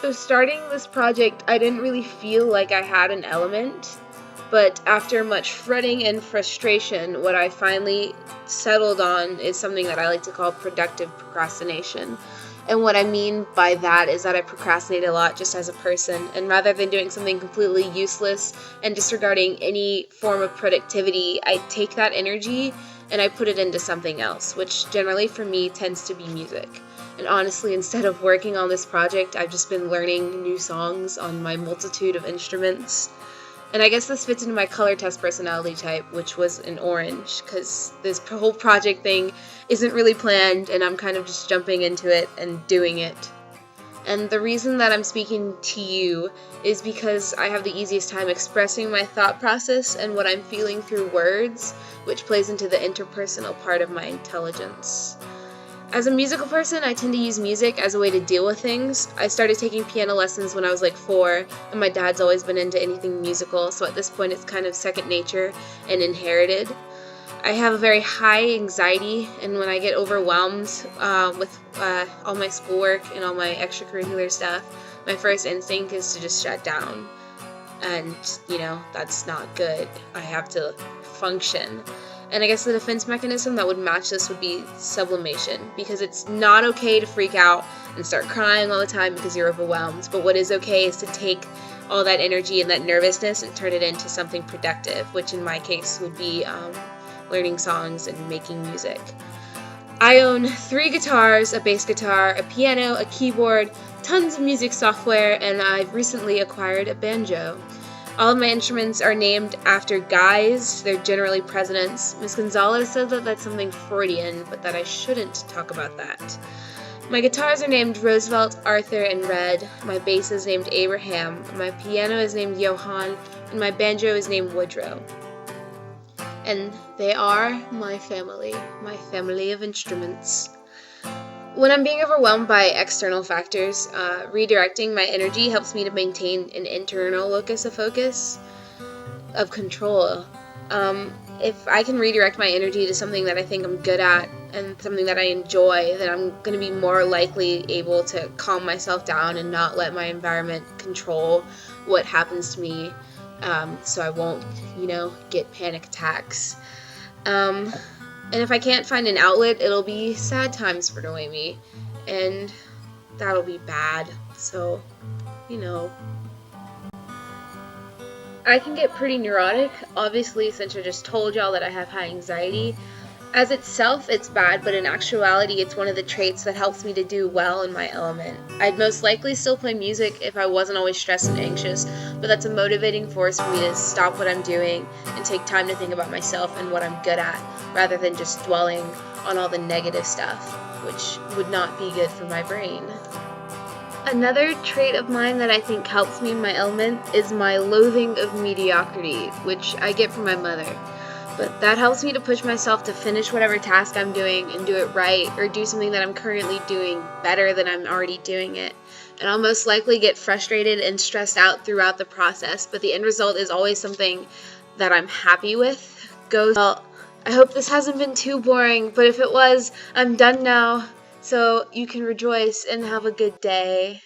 So starting this project, I didn't really feel like I had an element, but after much fretting and frustration, what I finally settled on is something that I like to call productive procrastination. And what I mean by that is that I procrastinate a lot just as a person, and rather than doing something completely useless and disregarding any form of productivity, I take that energy and I put it into something else, which generally for me tends to be music. And honestly, instead of working on this project, I've just been learning new songs on my multitude of instruments. And I guess this fits into my color test personality type, which was an orange, because this whole project thing isn't really planned, and I'm kind of just jumping into it and doing it. And the reason that I'm speaking to you is because I have the easiest time expressing my thought process and what I'm feeling through words, which plays into the interpersonal part of my intelligence. As a musical person, I tend to use music as a way to deal with things. I started taking piano lessons when I was like 4, and my dad's always been into anything musical, so at this point it's kind of second nature and inherited. I have a very high anxiety, and when I get overwhelmed with all my schoolwork and all my extracurricular stuff, my first instinct is to just shut down. And, that's not good. I have to function. And I guess the defense mechanism that would match this would be sublimation, because it's not okay to freak out and start crying all the time because you're overwhelmed, but what is okay is to take all that energy and that nervousness and turn it into something productive, which in my case would be learning songs and making music. I own 3 guitars, a bass guitar, a piano, a keyboard, tons of music software, and I've recently acquired a banjo. All of my instruments are named after guys. They're generally presidents. Miss Gonzalez said that that's something Freudian, but that I shouldn't talk about that. My guitars are named Roosevelt, Arthur, and Red. My bass is named Abraham. My piano is named Johann, and my banjo is named Woodrow. And they are my family of instruments. When I'm being overwhelmed by external factors, redirecting my energy helps me to maintain an internal locus of focus, of control. If I can redirect my energy to something that I think I'm good at and something that I enjoy, then I'm going to be more likely able to calm myself down and not let my environment control what happens to me, so I won't, get panic attacks. And if I can't find an outlet, it'll be sad times for Noemi, and that'll be bad, so, I can get pretty neurotic, obviously, since I just told y'all that I have high anxiety. As itself, it's bad, but in actuality, it's one of the traits that helps me to do well in my element. I'd most likely still play music if I wasn't always stressed and anxious, but that's a motivating force for me to stop what I'm doing and take time to think about myself and what I'm good at, rather than just dwelling on all the negative stuff, which would not be good for my brain. Another trait of mine that I think helps me in my element is my loathing of mediocrity, which I get from my mother. But that helps me to push myself to finish whatever task I'm doing and do it right, or do something that I'm currently doing better than I'm already doing it. And I'll most likely get frustrated and stressed out throughout the process, but the end result is always something that I'm happy with. Well, I hope this hasn't been too boring, but if it was, I'm done now, so you can rejoice and have a good day.